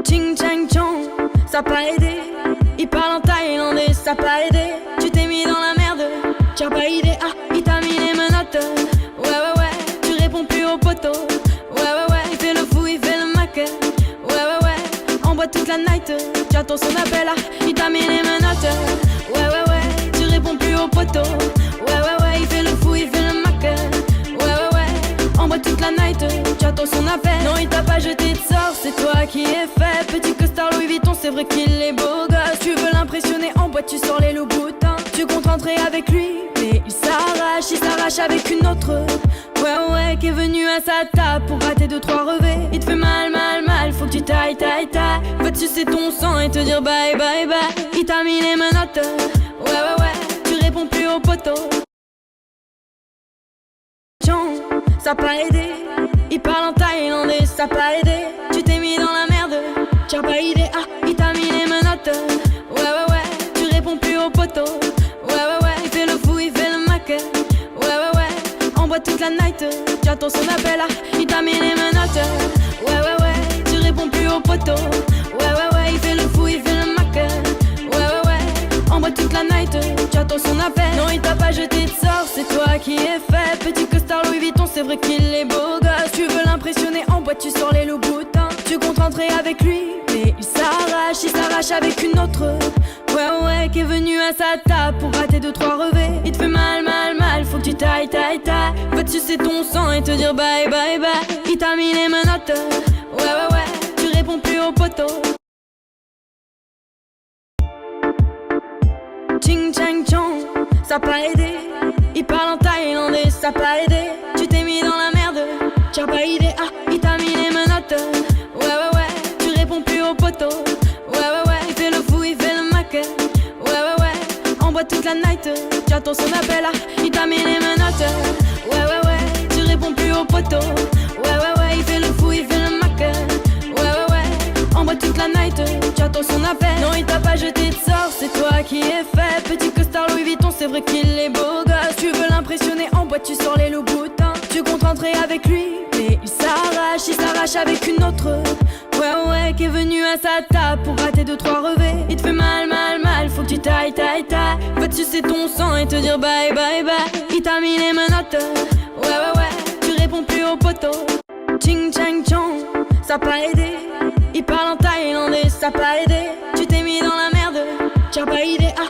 Ching chang chong, ça pas aidé. Il parle en thaïlandais, ça pas aidé. Tu t'es mis dans la merde, t'as pas idée. Ah, il t'a mis les menottes. Ouais, ouais, ouais, tu réponds plus au poteau. Ouais, ouais, ouais, il fait le fou, il fait le mac. Ouais, ouais, ouais, on boit toute la night. J'attends son appel, ah, il t'a mis les menottes. Ouais, ouais, ouais, tu réponds plus au poteau. Ouais, ouais, ouais, il fait le fou, il fait le mac. Ouais, ouais, ouais, on boit toute la night. J'attends son appel. Non, il t'a pas jeté de sort, c'est toi qui es fait. Petit costard Louis Vuitton, c'est vrai qu'il est beau gosse. Tu veux l'impressionner en boîte, tu sors les loups boutins. Tu comptes rentrer avec lui, mais il s'arrache avec une autre. Ouais, ouais, qui est venu à sa table pour rater 2-3 revêts. Il te fait mal, mal, mal, faut que tu tailles. Va te sucer ton sang et te dire bye, bye, bye. Il t'a mis les menottes. Ouais, ouais, ouais, tu réponds plus au poteau. Ça pas aidé. Il parle en thaïlandais, ça pas aidé. Tu t'es mis dans la merde, t'as pas idée. Ah, il t'a mis les menottes. Ouais, ouais, ouais, tu réponds plus au poteau. Ouais, ouais, ouais, il fait le fou, il fait le mac. Ouais, ouais, ouais, on boit toute la night. J'attends son appel, ah, il t'a mis les menottes. Ouais, ouais, ouais, tu réponds plus au poteau. Ouais, ouais, ouais, il fait le fou, il fait le mac. Ouais, ouais, ouais, on boit toute la night. J'attends son appel. Non, il t'a pas jeté de sort, c'est toi qui es fait. Petit costard Louis Vuitton, c'est vrai qu'il est beau gosse. Tu veux l'impressionner en boîte, tu sors les loups boutins. Tu comptes rentrer avec lui, mais il s'arrache avec une autre. Ouais, ouais, qui est venu à sa table pour rater 2-3 revêts. Il te fait mal, mal, mal, faut que tu tailles. Va te sucer ton sang et te dire bye, bye, bye. Il t'a mis les menottes. Ouais, ouais, ouais, tu réponds plus au poteau. Ching chang chong, ça pas aidé. Il parle en thaïlandais, ça pas aidé. Tu t'es mis dans la merde, t'as pas idée. Ah, il t'a mis les menottes. Ouais, ouais, ouais, tu réponds plus au poteau. Ouais, ouais, ouais, il fait le fou, il fait le mac. Ouais, ouais, ouais, on boit toute la night. J'attends son appel, ah, il t'a mis les menottes. Ouais, ouais, ouais, tu réponds plus au poteau. Ouais, ouais, ouais, il fait le fou, il fait le mac. Ouais, ouais, ouais, on boit toute la night. J'attends son appel. Non, il t'a pas jeté de sort, c'est toi qui es fait. Petit costard Louis Vuitton, c'est vrai qu'il est beau gosse. Tu veux l'impressionner en boîte, tu sors les loups boutins. Tu comptes rentrer avec lui, mais il s'arrache avec une autre. Ouais, ouais, qui est venu à sa table pour rater 2-3 revêts. Il te fait mal, mal, mal, faut que tu tailles. Va te sucer ton sang et te dire bye, bye, bye. Il t'a mis les menottes. Ouais, ouais, ouais, tu réponds plus au poteau. Ching chang chong, ça pas aidé. Il parle en thaïlandais, ça pas aidé. Tu t'es mis dans la merde, t'as pas idée. Ah,